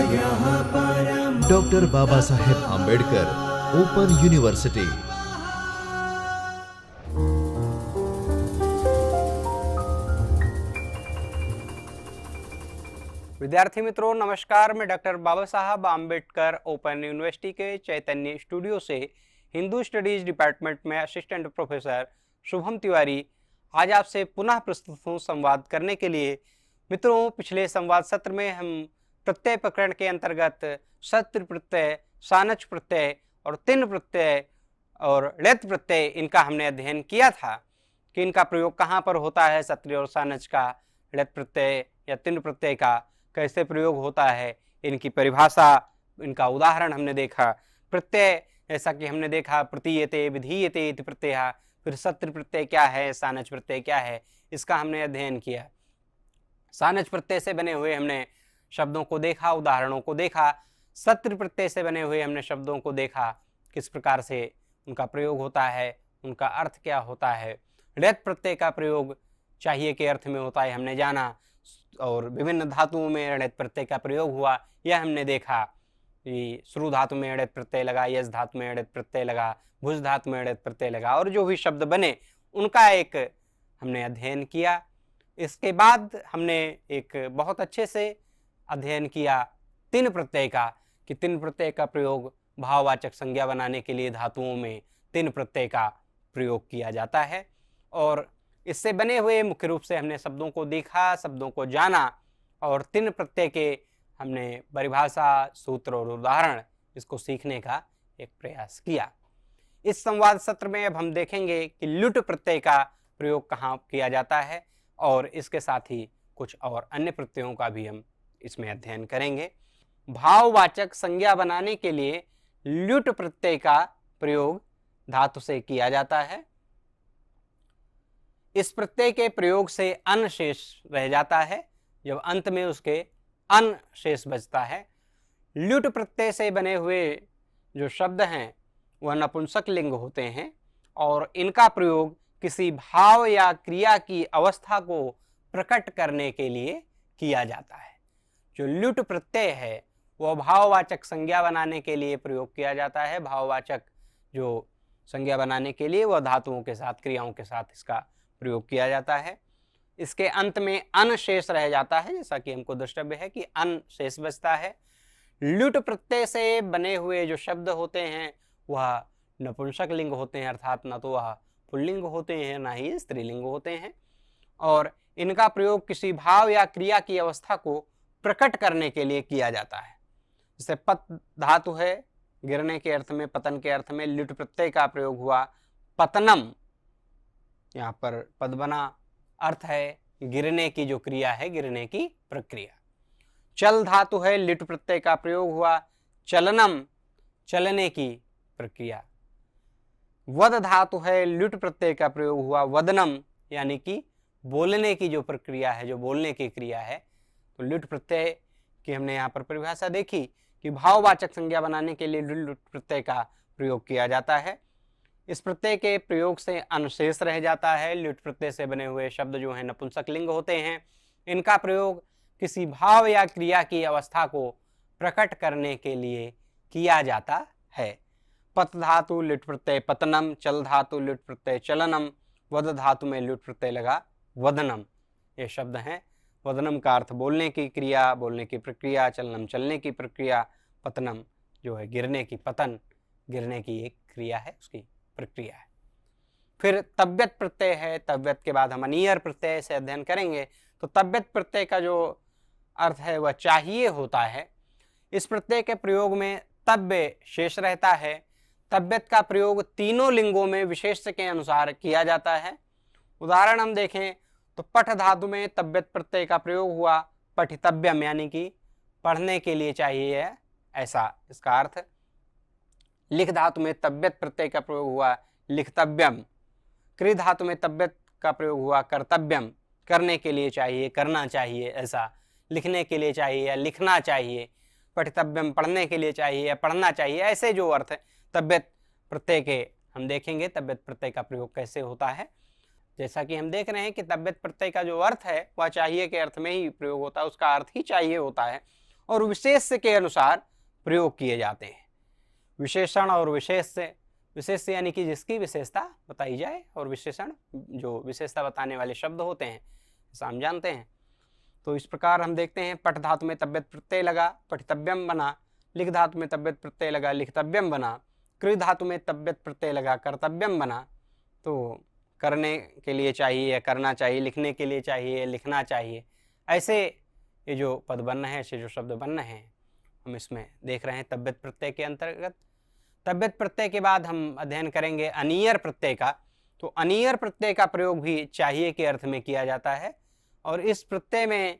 Doctor Baba Saheb Ambedkar open university. विद्यार्थी मित्रों नमस्कार। मैं डॉक्टर बाबा साहब आंबेडकर ओपन यूनिवर्सिटी के चैतन्य स्टूडियो से हिंदू स्टडीज डिपार्टमेंट में असिस्टेंट प्रोफेसर शुभम तिवारी आज आपसे पुनः प्रस्तुत हूँ संवाद करने के लिए। मित्रों, पिछले संवाद सत्र में हम प्रत्यय प्रकरण के अंतर्गत सत्र प्रत्यय, सानच प्रत्यय और तिन प्रत्यय और णित प्रत्यय इनका हमने अध्ययन किया था कि इनका प्रयोग कहाँ पर होता है। सत्र और सानच का, णित प्रत्यय या तिन प्रत्यय का कैसे प्रयोग होता है, इनकी परिभाषा, इनका उदाहरण हमने देखा। प्रत्यय जैसा कि हमने देखा प्रतीयते, विधीयते इति प्रत्यय। फिर सत्र प्रत्यय क्या है, सानच प्रत्यय क्या है, इसका हमने अध्ययन किया। सानच प्रत्यय से बने हुए हमने शब्दों को देखा, उदाहरणों को देखा। सत्र प्रत्यय से बने हुए हमने शब्दों को देखा, किस प्रकार से उनका प्रयोग होता है, उनका अर्थ क्या होता है। णित प्रत्यय का प्रयोग चाहिए के अर्थ में होता है, हमने जाना, और विभिन्न धातुओं में णित प्रत्यय का प्रयोग हुआ यह हमने देखा। श्रु धातु में णित प्रत्यय लगा, यस धातु में णित प्रत्यय लगा, भुज धातु में णित प्रत्यय लगा, और जो भी शब्द बने उनका एक हमने अध्ययन किया। इसके बाद हमने एक बहुत अच्छे से अध्ययन किया तिन प्रत्यय का, कि तिन प्रत्यय का प्रयोग भाववाचक संज्ञा बनाने के लिए धातुओं में तिन प्रत्यय का प्रयोग किया जाता है। और इससे बने हुए मुख्य रूप से हमने शब्दों को देखा, शब्दों को जाना, और तिन प्रत्यय के हमने परिभाषा, सूत्र और उदाहरण इसको सीखने का एक प्रयास किया। इस संवाद सत्र में अब हम देखेंगे कि लुट प्रत्यय का प्रयोग कहाँ किया जाता है, और इसके साथ ही कुछ और अन्य प्रत्ययों का भी हम इसमें अध्ययन करेंगे। भाववाचक संज्ञा बनाने के लिए लुट प्रत्यय का प्रयोग धातु से किया जाता है। इस प्रत्यय के प्रयोग से अन शेष रह जाता है, जब अंत में उसके अन शेष बचता है। लुट प्रत्यय से बने हुए जो शब्द हैं वह नपुंसक लिंग होते हैं, और इनका प्रयोग किसी भाव या क्रिया की अवस्था को प्रकट करने के लिए किया जाता है। जो लुट प्रत्यय है वह भाववाचक संज्ञा बनाने के लिए प्रयोग किया जाता है। भाववाचक जो संज्ञा बनाने के लिए वह धातुओं के साथ, क्रियाओं के साथ इसका प्रयोग किया जाता है। इसके अंत में अन शेष रह जाता है, जैसा कि हमको द्रष्टव्य है कि अन शेष बचता है। लुट प्रत्यय से बने हुए जो शब्द होते हैं वह नपुंसक लिंग होते हैं, अर्थात न तो वह पुल्लिंग होते हैं ना ही स्त्रीलिंग होते हैं, और इनका प्रयोग किसी भाव या क्रिया की अवस्था को प्रकट करने के लिए किया जाता है। जैसे पत धातु है, गिरने के अर्थ में, पतन के अर्थ में लुट प्रत्यय का प्रयोग हुआ, पतनम। यहाँ पर पद बना, अर्थ है गिरने की जो क्रिया है, गिरने की प्रक्रिया। चल धातु है, लिट प्रत्यय का प्रयोग हुआ, चलनम, चलने की प्रक्रिया। वद धातु है, लुट प्रत्यय का प्रयोग हुआ, वदनम, यानी कि बोलने की जो प्रक्रिया है, जो बोलने की क्रिया है। तो लुट प्रत्यय की हमने यहाँ पर परिभाषा देखी कि भाववाचक संज्ञा बनाने के लिए लुट प्रत्यय का प्रयोग किया जाता है। इस प्रत्यय के प्रयोग से अनुशेष रह जाता है। लुट प्रत्यय से बने हुए शब्द जो हैं नपुंसक लिंग होते हैं। इनका प्रयोग किसी भाव या क्रिया की अवस्था को प्रकट करने के लिए किया जाता है। पत धातु लुट प्रत्यय पतनम, चल धातु लुट प्रत्यय चलनम, वद धातु में लुट प्रत्यय लगा वदनम। ये शब्द हैं। वदनम का अर्थ बोलने की क्रिया, बोलने की प्रक्रिया, चलनम चलने की प्रक्रिया, पतनम जो है गिरने की, पतन गिरने की एक क्रिया है, उसकी प्रक्रिया है। फिर तव्यत प्रत्यय है। तव्यत के बाद हम अनियर प्रत्यय से अध्ययन करेंगे। तो तव्यत प्रत्यय का जो अर्थ है वह चाहिए होता है। इस प्रत्यय के प्रयोग में तव्य शेष रहता है। तव्यत का प्रयोग तीनों लिंगों में विशेष के अनुसार किया जाता है। उदाहरण हम देखें तो पठ धातु में तव्यत प्रत्यय का प्रयोग हुआ, पठितव्यम, यानी कि पढ़ने के लिए चाहिए, ऐसा इसका अर्थ। लिख धातु में तव्यत प्रत्यय का प्रयोग हुआ, लिखतव्यम। कृ धातु में तव्यत का प्रयोग हुआ, कर्तव्यम, करने के लिए चाहिए, करना चाहिए, ऐसा। लिखने के लिए चाहिए या लिखना चाहिए। पठितव्यम, पढ़ने के लिए चाहिए या पढ़ना चाहिए, ऐसे जो अर्थ है तव्यत प्रत्यय के हम देखेंगे तव्यत प्रत्यय का प्रयोग कैसे होता है। जैसा कि हम देख रहे हैं कि तव्यत प्रत्यय का जो अर्थ है वह चाहिए के अर्थ में ही प्रयोग होता है, उसका अर्थ ही चाहिए होता है। और विशेष्य के अनुसार प्रयोग किए जाते हैं। विशेषण और विशेष्य, विशेष्य यानी कि जिसकी विशेषता बताई जाए, और विशेषण जो विशेषता बताने वाले शब्द होते हैं, ऐसा हम जानते हैं। तो इस प्रकार हम देखते हैं, पठ धातु में तव्यत प्रत्यय लगा, पठितव्यम बना। लिख धातु में तव्यत प्रत्यय लगा, लिखतव्यम बना। कृ धातु में तव्यत प्रत्यय लगा, कर्तव्यम बना। तो करने के लिए चाहिए, करना चाहिए, लिखने के लिए चाहिए, लिखना चाहिए, ऐसे ये जो पद बन रहे हैं, ऐसे जो शब्द बन रहे हैं, हम इसमें देख रहे हैं तव्यत प्रत्यय के अंतर्गत। तव्यत प्रत्यय के बाद हम अध्ययन करेंगे अनियर प्रत्यय का। तो अनियर प्रत्यय का प्रयोग भी चाहिए के अर्थ में किया जाता है, और इस प्रत्यय में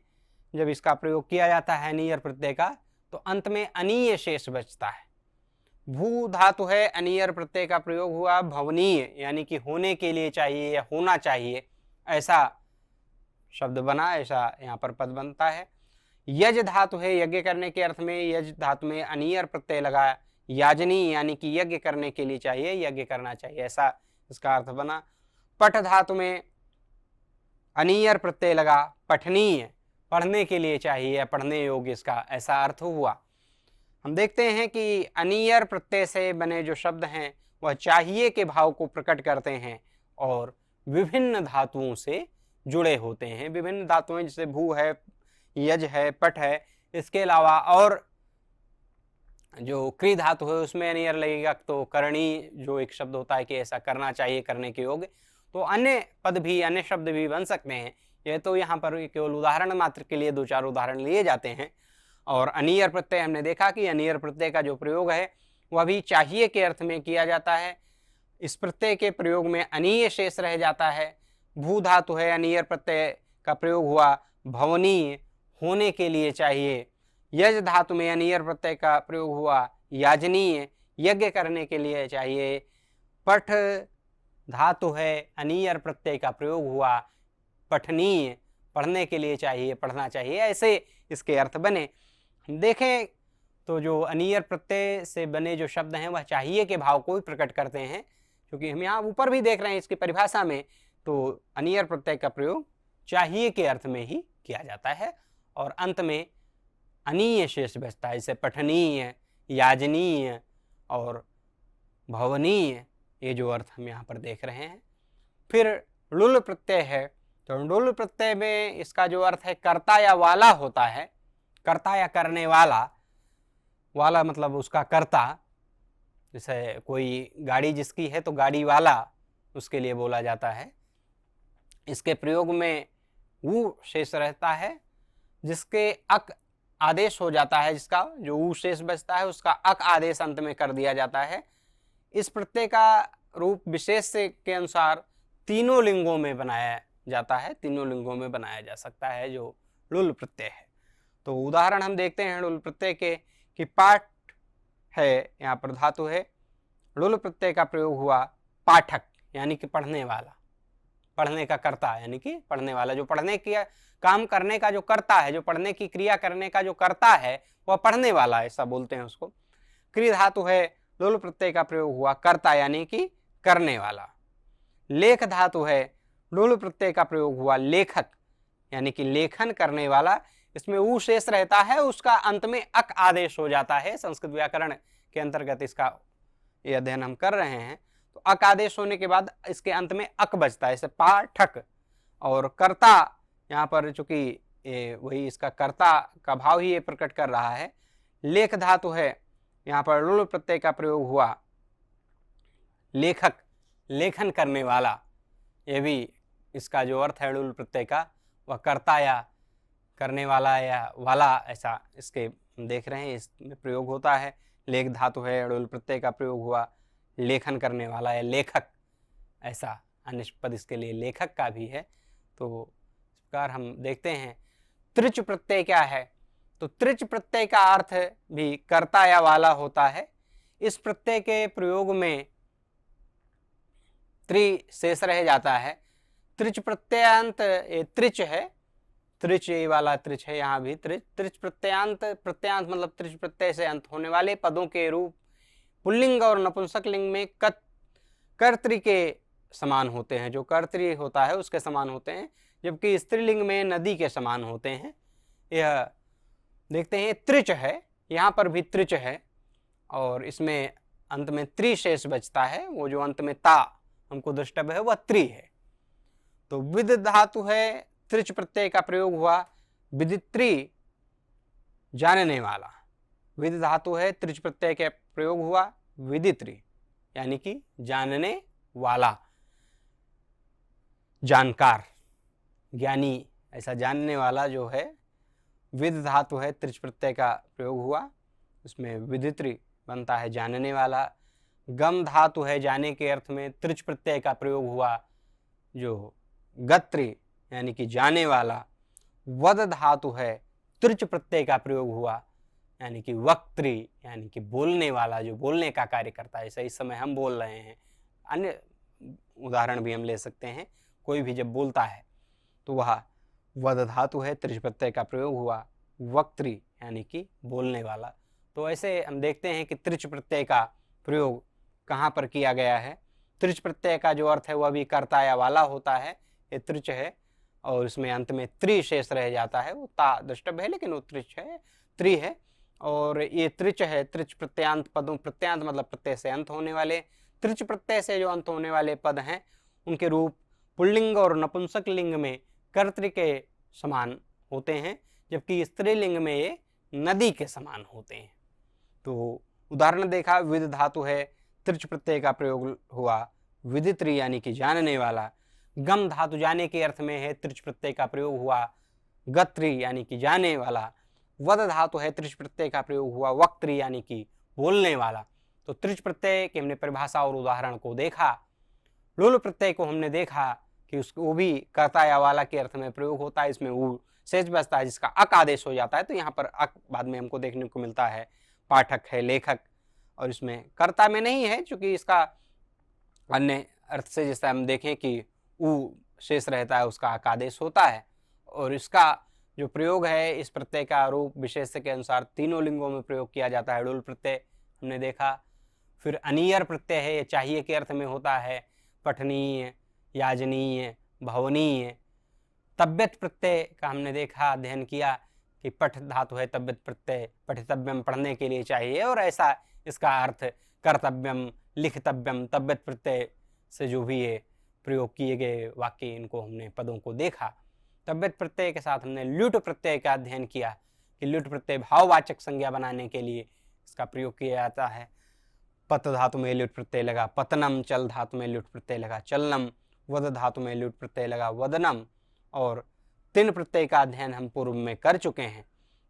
जब इसका प्रयोग किया जाता है अनियर प्रत्यय का, तो अंत में अनीय शेष बचता है। भू धातु है, अनियर प्रत्यय का प्रयोग हुआ, भवनीय यानी कि होने के लिए चाहिए या होना चाहिए, ऐसा शब्द बना, ऐसा यहाँ पर पद बनता है। यज धातु है, यज्ञ करने के अर्थ में, यज धातु में अनियर प्रत्यय लगा, याजनी यानी कि यज्ञ करने के लिए चाहिए, यज्ञ करना चाहिए, ऐसा इसका अर्थ बना। पठ धातु में अनियर प्रत्यय लगा, पठनीय पढ़ने के लिए चाहिए या पढ़ने योग्य, इसका ऐसा अर्थ हुआ। हम देखते हैं कि अनियर प्रत्यय से बने जो शब्द हैं वह चाहिए के भाव को प्रकट करते हैं और विभिन्न धातुओं से जुड़े होते हैं। विभिन्न धातुएं जैसे भू है, यज है, पठ है, इसके अलावा और जो क्री धातु है उसमें अनियर लगेगा, तो करणी जो एक शब्द होता है कि ऐसा करना चाहिए, करने के योग्य। तो अन्य पद भी, अन्य शब्द भी बन सकते हैं। यह तो यहाँ पर केवल उदाहरण मात्र के लिए 2-4 उदाहरण लिए जाते हैं। और अनियर प्रत्यय हमने देखा कि अनियर प्रत्यय का जो प्रयोग है वह भी चाहिए के अर्थ में किया जाता है। इस प्रत्यय के प्रयोग में अनीय शेष रह जाता है। भू धातु है, अनियर प्रत्यय का प्रयोग हुआ, भवनीय होने के लिए चाहिए। यज धातु में अनियर प्रत्यय का प्रयोग हुआ, याजनीय यज्ञ करने के लिए चाहिए। पठ धातु है, अनियर प्रत्यय का प्रयोग हुआ, पठनीय पढ़ने के लिए चाहिए, पढ़ना चाहिए, ऐसे इसके अर्थ बने। हम देखें तो जो अनियर प्रत्यय से बने जो शब्द हैं वह चाहिए के भाव को ही प्रकट करते हैं, क्योंकि हम यहाँ ऊपर भी देख रहे हैं इसकी परिभाषा में, तो अनियर प्रत्यय का प्रयोग चाहिए के अर्थ में ही किया जाता है और अंत में अनीय शेष बचता है, जैसे पठनीय, याजनीय और भवनीय, ये जो अर्थ हम यहाँ पर देख रहे हैं। फिर लुल प्रत्यय है, तो लुल प्रत्यय में इसका जो अर्थ है कर्ता या वाला होता है। कर्ता या करने वाला, वाला मतलब उसका कर्ता। जैसे कोई गाड़ी जिसकी है तो गाड़ी वाला उसके लिए बोला जाता है। इसके प्रयोग में वो शेष रहता है जिसके अक आदेश हो जाता है, जिसका जो ऊ शेष बचता है उसका अक आदेश अंत में कर दिया जाता है। इस प्रत्यय का रूप विशेष के अनुसार तीनों लिंगों में बनाया जाता है, तीनों लिंगों में बनाया जा सकता है जो लुल प्रत्यय है। तो उदाहरण हम देखते हैं लुल प्रत्यय के कि पाठ है, यहाँ पर धातु है, लुल प्रत्यय का प्रयोग हुआ, पाठक यानी कि पढ़ने वाला, पढ़ने का कर्ता यानी कि पढ़ने वाला, जो पढ़ने की काम करने का जो करता है, जो पढ़ने की क्रिया करने का जो करता है वह पढ़ने वाला, ऐसा बोलते हैं उसको। क्री धातु है, लुल प्रत्यय का प्रयोग हुआ, कर्ता यानी कि करने वाला। लेख धातु है, लुल प्रत्यय का प्रयोग हुआ, लेखक यानी कि लेखन करने वाला। इसमें ऊ शेष रहता है, उसका अंत में अक आदेश हो जाता है। संस्कृत व्याकरण के अंतर्गत इसका ये अध्ययन हम कर रहे हैं। तो अक आदेश होने के बाद इसके अंत में अक बचता है, जैसे पाठक। और कर्ता यहाँ पर चूंकि वही इसका कर्ता का भाव ही ये प्रकट कर रहा है। लेख धातु है, यहाँ पर लुल प्रत्यय का प्रयोग हुआ, लेखक लेखन करने वाला। ये भी इसका जो अर्थ है लुल प्रत्यय का वह कर्ता या करने वाला या वाला, ऐसा इसके देख रहे हैं इसमें प्रयोग होता है। लेख धातु है, लुल प्रत्यय का प्रयोग हुआ, लेखन करने वाला या लेखक, ऐसा अन्य पद इसके लिए लेखक का भी है। तो इस प्रकार हम देखते हैं। त्रिच प्रत्यय क्या है, तो त्रिच प्रत्यय का अर्थ भी कर्ता या वाला होता है। इस प्रत्यय के प्रयोग में त्रि शेष रह जाता है। त्रिच प्रत्ययांत त्रिच है, त्रिच ये वाला त्रिच है, यहाँ भी त्रिच। त्रिच प्रत्ययांत, प्रत्ययांत मतलब त्रिच प्रत्यय से अंत होने वाले पदों के रूप पुल्लिंग और नपुंसक लिंग में कर्तृ के समान होते हैं, जो कर्तृ होता है उसके समान होते हैं, जबकि स्त्रीलिंग में नदी के समान होते हैं। यह देखते हैं त्रिच है, यहाँ पर भी त्रिच है और इसमें अंत में त्रि शेष बचता है। वो जो अंत में ता हमको द्रष्टव्य है वह त्रि है। तो विद धातु है, त्रिच प्रत्यय का प्रयोग हुआ, विदित्री जानने वाला। विद धातु है, त्रिच प्रत्यय का प्रयोग हुआ, विदित्री यानी कि जानने वाला, जानकार, ज्ञानी, ऐसा जानने वाला जो है। विद धातु है, त्रिच प्रत्यय का प्रयोग हुआ, उसमें विदित्री बनता है जानने वाला। गम धातु है, जाने के अर्थ में त्रिच प्रत्यय का प्रयोग हुआ, जो गत्री यानी कि जाने वाला। वद धातु है, त्रिच प्रत्यय का प्रयोग हुआ, यानी कि वक्त्री यानी कि बोलने वाला, जो बोलने का कार्य करता है। ऐसा इस समय हम बोल रहे हैं, अन्य उदाहरण भी हम ले सकते हैं। कोई भी जब बोलता है तो वह वद धातु है, त्रिच प्रत्यय का प्रयोग हुआ, वक्त्री यानी कि बोलने वाला। तो ऐसे हम देखते हैं कि त्रिच प्रत्यय का प्रयोग कहाँ पर किया गया है। त्रिच प्रत्यय का जो अर्थ है वह भी कर्ता या वाला होता है। ये त्रिच है और इसमें अंत में त्रि शेष रह जाता है, वो ता द्रष्टव्य है लेकिन वो त्रिच है, त्रि है। और ये त्रिच है, त्रिच प्रत्ययांत पदों, प्रत्ययांत मतलब प्रत्यय से अंत होने वाले। त्रिच प्रत्यय से जो अंत होने वाले पद हैं उनके रूप पुल्लिंग और नपुंसक लिंग में कर्तृ के समान होते हैं, जबकि स्त्रीलिंग में ये नदी के समान होते हैं। तो उदाहरण देखा, विद धातु है, त्रिच प्रत्यय का प्रयोग हुआ, विदित्री यानी कि जानने वाला। गम धातु जाने के अर्थ में है, त्रिच प्रत्यय का प्रयोग हुआ, गत्री यानी कि जाने वाला। वद धातु है, त्रिच प्रत्यय का प्रयोग हुआ, वक्त्री यानी कि बोलने वाला। तो त्रिच प्रत्यय की हमने परिभाषा और उदाहरण को देखा। लुल प्रत्यय को हमने देखा कि उसको वो भी कर्ता या वाला के अर्थ में प्रयोग होता है, इसमें ऊ शेष बचता है जिसका अक आदेश हो जाता है। तो यहाँ पर अक बाद में हमको देखने को मिलता है, पाठक है, लेखक, और इसमें कर्ता में नहीं है क्योंकि इसका अन्य अर्थ से जैसा हम देखें कि ऊ शेष रहता है, उसका अक आदेश होता है। और इसका जो प्रयोग है इस प्रत्यय का रूप विशेष के अनुसार तीनों लिंगों में प्रयोग किया जाता है। डुल प्रत्यय हमने देखा। फिर अनियर प्रत्यय है, चाहिए के अर्थ में होता है, पठनीय, याजनीय, भवनीय। तब्यत प्रत्यय का हमने देखा, अध्ययन किया कि पठ धातु है, तब्यत प्रत्यय पठितव्यम पढ़ने के लिए चाहिए, और ऐसा इसका अर्थ कर्तव्यम, लिखितव्यम, तब्यत प्रत्यय से जो भी ये प्रयोग किए गए वाक्य, इनको हमने पदों को देखा। तब्यत प्रत्यय के साथ हमने ल्युट प्रत्यय का अध्ययन किया कि ल्युट प्रत्यय भाववाचक संज्ञा बनाने के लिए इसका प्रयोग किया जाता है। पत धातु में ल्युट प्रत्यय लगा पतनम, चल धातु में ल्युट प्रत्यय लगा चलनम, वद धातु में ल्युट प्रत्यय लगा वदनम, और तीन प्रत्यय का अध्ययन हम पूर्व में कर चुके हैं।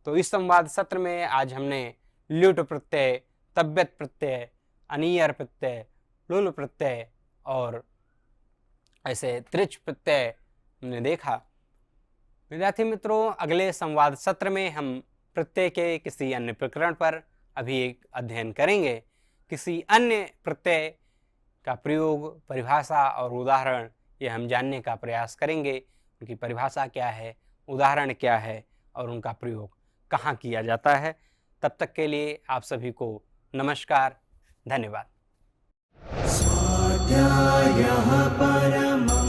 तो इस संवाद सत्र में आज हमने ल्युट प्रत्यय, तब्यत प्रत्यय, अनियर प्रत्यय, लुल प्रत्यय और ऐसे त्रिच प्रत्यय हमने देखा। विद्यार्थी मित्रों, अगले संवाद सत्र में हम प्रत्यय के किसी अन्य प्रकरण पर अभी एक अध्ययन करेंगे। किसी अन्य प्रत्यय का प्रयोग, परिभाषा और उदाहरण ये हम जानने का प्रयास करेंगे। उनकी परिभाषा क्या है, उदाहरण क्या है और उनका प्रयोग कहाँ किया जाता है। तब तक के लिए आप सभी को नमस्कार, धन्यवाद। स्वाध्यायः परमः